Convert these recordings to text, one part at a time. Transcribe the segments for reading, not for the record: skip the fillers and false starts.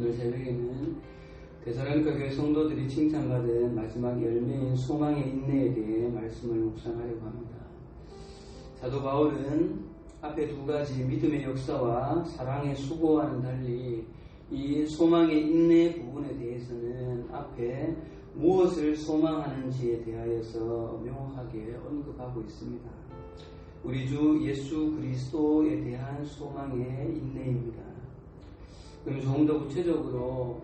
오늘 새벽에는 데살로니가 교회 성도들이 칭찬받은 마지막 열매인 소망의 인내에 대해 말씀을 묵상하려고 합니다. 사도 바울은 앞에 두 가지 믿음의 역사와 사랑의 수고와는 달리 이 소망의 인내 부분에 대해서는 앞에 무엇을 소망하는지에 대하여서 명확하게 언급하고 있습니다. 우리 주 예수 그리스도에 대한 소망의 인내입니다. 그럼 조금 더 구체적으로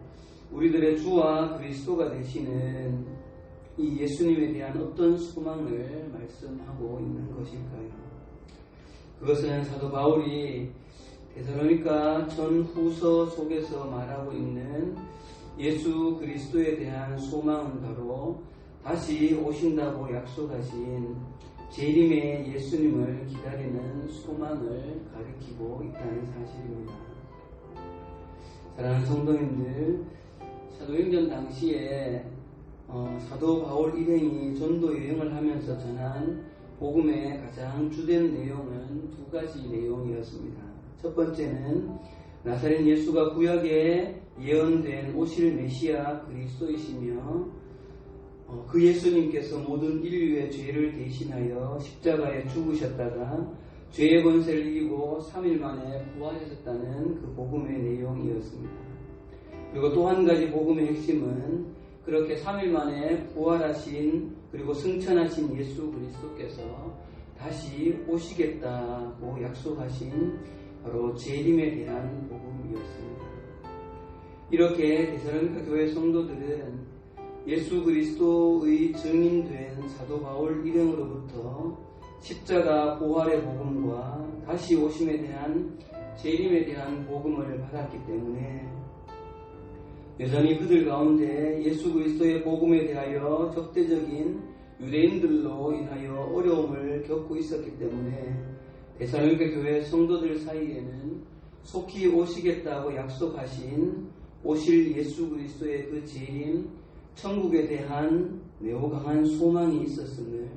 우리들의 주와 그리스도가 되시는 이 예수님에 대한 어떤 소망을 말씀하고 있는 것일까요? 그것은 사도 바울이 데살로니가 전후서 속에서 말하고 있는 예수 그리스도에 대한 소망은 바로 다시 오신다고 약속하신 재림의 예수님을 기다리는 소망을 가리키고 있다는 사실입니다. 사랑하는 성도님들, 사도행전 당시에 사도 바울 일행이 전도 여행을 하면서 전한 복음의 가장 주된 내용은 두 가지 내용이었습니다. 첫 번째는 나사렛 예수가 구약에 예언된 오실 메시아 그리스도이시며 그 예수님께서 모든 인류의 죄를 대신하여 십자가에 죽으셨다가 죄의 권세를 이기고 3일 만에 부활하셨다는 그 복음의 내용이었습니다. 그리고 또 한 가지 복음의 핵심은 그렇게 3일 만에 부활하신 그리고 승천하신 예수 그리스도께서 다시 오시겠다고 약속하신 바로 재림에 대한 복음이었습니다. 이렇게 데살로니가 교회 성도들은 예수 그리스도의 증인된 사도 바울 일행으로부터 십자가 부활의 복음과 다시 오심에 대한 재림에 대한 복음을 받았기 때문에 여전히 그들 가운데 예수 그리스도의 복음에 대하여 적대적인 유대인들로 인하여 어려움을 겪고 있었기 때문에 데살로니가 교회 성도들 사이에는 속히 오시겠다고 약속하신 오실 예수 그리스도의 그 재림, 천국에 대한 매우 강한 소망이 있었음을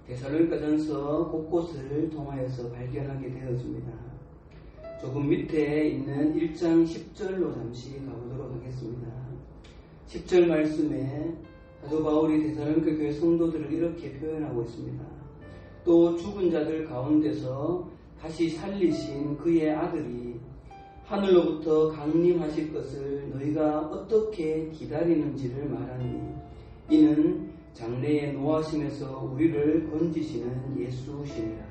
데살로니가전서 곳곳을 통하여서 발견하게 되었습니다. 조금 밑에 있는 1장 10절로 잠시 가보도록 하겠습니다. 10절 말씀에 사도 바울이 데살로니가 교회 성도들을 이렇게 표현하고 있습니다. 또 죽은 자들 가운데서 다시 살리신 그의 아들이 하늘로부터 강림하실 것을 너희가 어떻게 기다리는지를 말하니 이는 장래의 노하심에서 우리를 건지시는 예수시니라.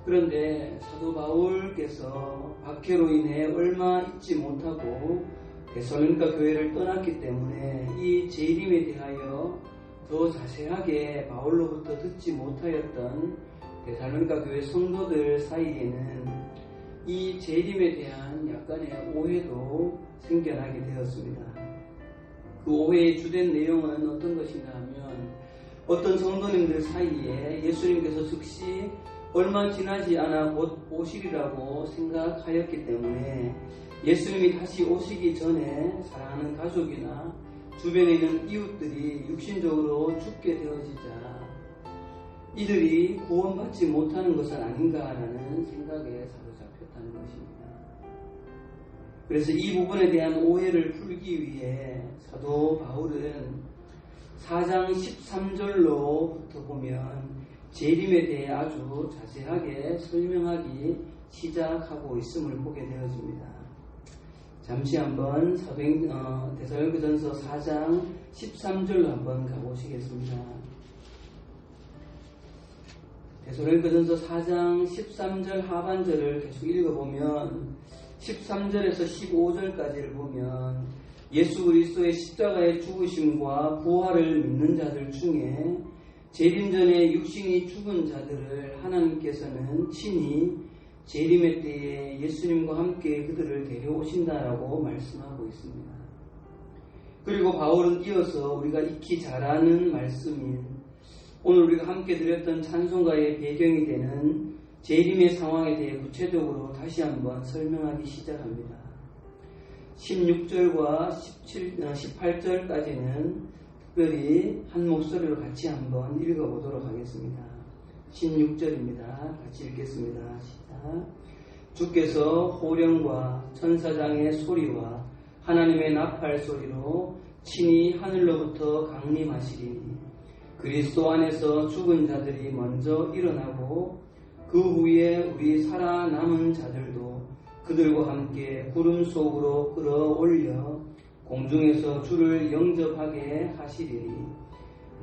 그런데 사도 바울께서 박해로 인해 얼마 있지 못하고 데살로니가 교회를 떠났기 때문에 이 재림에 대하여 더 자세하게 바울로부터 듣지 못하였던 데살로니가 교회 성도들 사이에는 이 재림에 대한 약간의 오해도 생겨나게 되었습니다. 그 오해의 주된 내용은 어떤 것인가 하면 어떤 성도님들 사이에 예수님께서 즉시 얼마 지나지 않아 곧 오시리라고 생각하였기 때문에 예수님이 다시 오시기 전에 사랑하는 가족이나 주변에 있는 이웃들이 육신적으로 죽게 되어지자 이들이 구원받지 못하는 것은 아닌가라는 생각에 사로잡혔다는 것입니다. 그래서 이 부분에 대한 오해를 풀기 위해 사도 바울은 4장 13절로부터 보면 재림에 대해 아주 자세하게 설명하기 시작하고 있음을 보게 되어집니다. 잠시 한번 데살로니가전서 4장 13절로 한번 가보시겠습니다. 데살로니가전서 4장 13절 하반절을 계속 읽어보면 13절에서 15절까지를 보면 예수 그리스도의 십자가의 죽으심과 부활을 믿는 자들 중에 재림 전에 육신이 죽은 자들을 하나님께서는 친히 재림의 때에 예수님과 함께 그들을 데려오신다라고 말씀하고 있습니다. 그리고 바울은 이어서 우리가 익히 잘 아는 말씀인 오늘 우리가 함께 드렸던 찬송가의 배경이 되는 재림의 상황에 대해 구체적으로 다시 한번 설명하기 시작합니다. 16절과 18절까지는 특별히 한 목소리로 같이 한번 읽어보도록 하겠습니다. 16절입니다. 같이 읽겠습니다. 시작. 주께서 호령과 천사장의 소리와 하나님의 나팔 소리로 친히 하늘로부터 강림하시리니 그리스도 안에서 죽은 자들이 먼저 일어나고 그 후에 우리 살아남은 자들도 그들과 함께 구름 속으로 끌어올려 공중에서 주를 영접하게 하시리니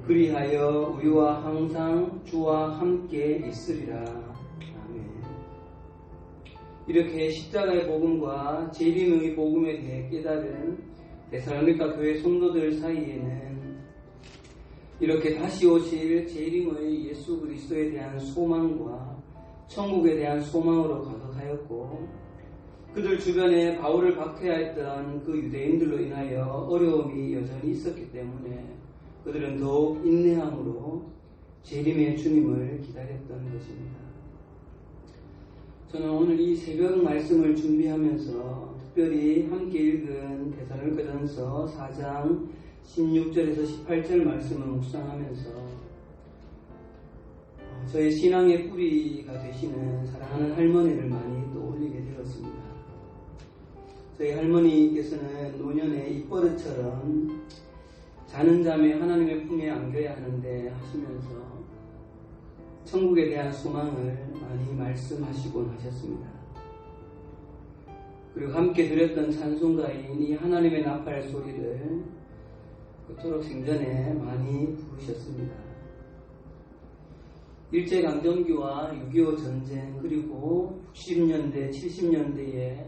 그리하여 우리와 항상 주와 함께 있으리라. 아멘. 이렇게 십자가의 복음과 재림의 복음에 대해 깨달은 데살로니가 교회 성도들 사이에는 이렇게 다시 오실 재림의 예수 그리스도에 대한 소망과 천국에 대한 소망으로 가득하였고, 그들 주변에 바울을 박해하였던 그 유대인들로 인하여 어려움이 여전히 있었기 때문에 그들은 더욱 인내함으로 재림의 주님을 기다렸던 것입니다. 저는 오늘 이 새벽 말씀을 준비하면서 특별히 함께 읽은 데살로니가전서 4장 16절에서 18절 말씀을 묵상하면서 저의 신앙의 뿌리가 되시는 사랑하는 할머니를 많이 떠올리게 되었습니다. 저희 할머니께서는 노년에 입버릇처럼 자는 잠에 하나님의 품에 안겨야 하는데 하시면서 천국에 대한 소망을 많이 말씀하시곤 하셨습니다. 그리고 함께 드렸던 찬송가인 이 하나님의 나팔 소리를 그토록 생전에 많이 부르셨습니다. 일제강점기와 6.25 전쟁 그리고 60년대, 70년대에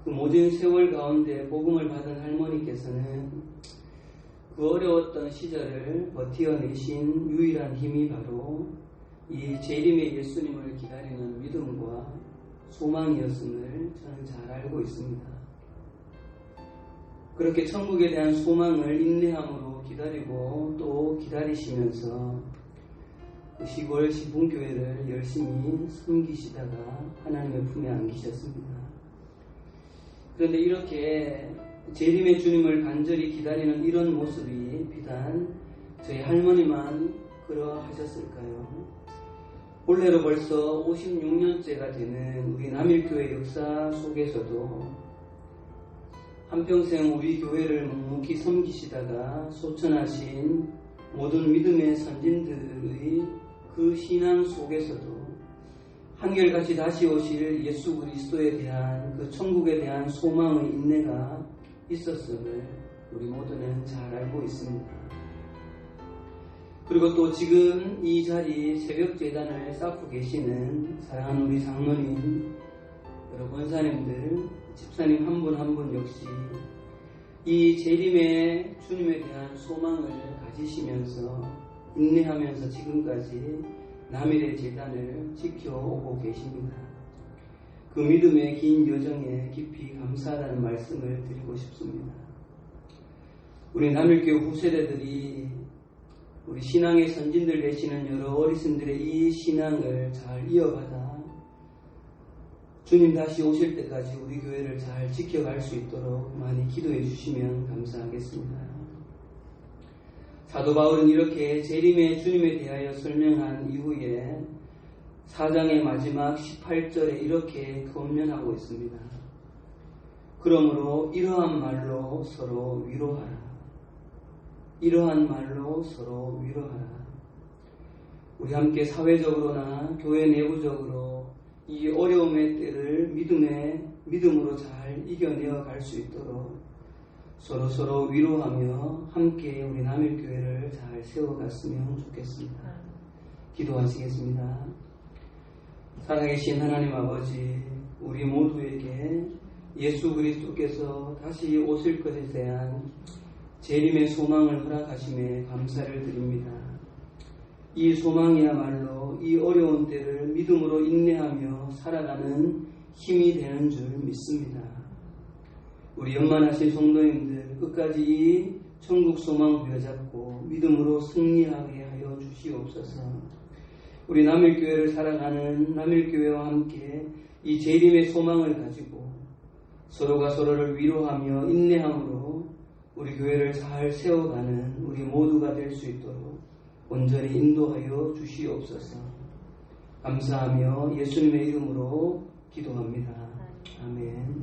그 모든 세월 가운데 복음을 받은 할머니께서는 그 어려웠던 시절을 버티어내신 유일한 힘이 바로 이 재림의 예수님을 기다리는 믿음과 소망이었음을 저는 잘 알고 있습니다. 그렇게 천국에 대한 소망을 인내함으로 기다리고 또 기다리시면서 그 시골 시분교회를 열심히 섬기시다가 하나님의 품에 안기셨습니다. 그런데 이렇게 재림의 주님을 간절히 기다리는 이런 모습이 비단 저희 할머니만 그러하셨을까요? 올해로 벌써 56년째가 되는 우리 남일교회 역사 속에서도 한평생 우리 교회를 묵묵히 섬기시다가 소천하신 모든 믿음의 선진들의 그 신앙 속에서도 한결같이 다시 오실 예수 그리스도에 대한 그 천국에 대한 소망의 인내가 있었음을 우리 모두는 잘 알고 있습니다. 그리고 또 지금 이 자리 새벽 제단을 쌓고 계시는 사랑하는 우리 장로님, 여러 권사님들, 집사님 한 분 한 분 역시 이 재림의 주님에 대한 소망을 가지시면서 인내하면서 지금까지 남일의 제단을 지켜오고 계십니다. 그 믿음의 긴 여정에 깊이 감사하다는 말씀을 드리고 싶습니다. 우리 남일교회 후세대들이 우리 신앙의 선진들 되시는 여러 어르신들의 이 신앙을 잘 이어받아 주님 다시 오실 때까지 우리 교회를 잘 지켜갈 수 있도록 많이 기도해 주시면 감사하겠습니다. 사도 바울은 이렇게 재림의 주님에 대하여 설명한 이후에 4장의 마지막 18절에 이렇게 권면하고 있습니다. 그러므로 이러한 말로 서로 위로하라. 이러한 말로 서로 위로하라. 우리 함께 사회적으로나 교회 내부적으로 이 어려움의 때를 믿음으로 잘 이겨내어 갈 수 있도록 서로 위로하며 함께 우리 남일교회를 잘 세워갔으면 좋겠습니다. 기도하시겠습니다. 살아계신 하나님 아버지, 우리 모두에게 예수 그리스도께서 다시 오실 것에 대한 재림의 소망을 허락하심에 감사를 드립니다. 이 소망이야말로 이 어려운 때를 믿음으로 인내하며 살아가는 힘이 되는 줄 믿습니다. 우리 연만하신 성도님들 끝까지 이 천국 소망 부여잡고 믿음으로 승리하게 하여 주시옵소서. 우리 남일교회를 살아가는 남일교회와 함께 이 재림의 소망을 가지고 서로가 서로를 위로하며 인내함으로 우리 교회를 잘 세워가는 우리 모두가 될 수 있도록 온전히 인도하여 주시옵소서. 감사하며 예수님의 이름으로 기도합니다. 아멘.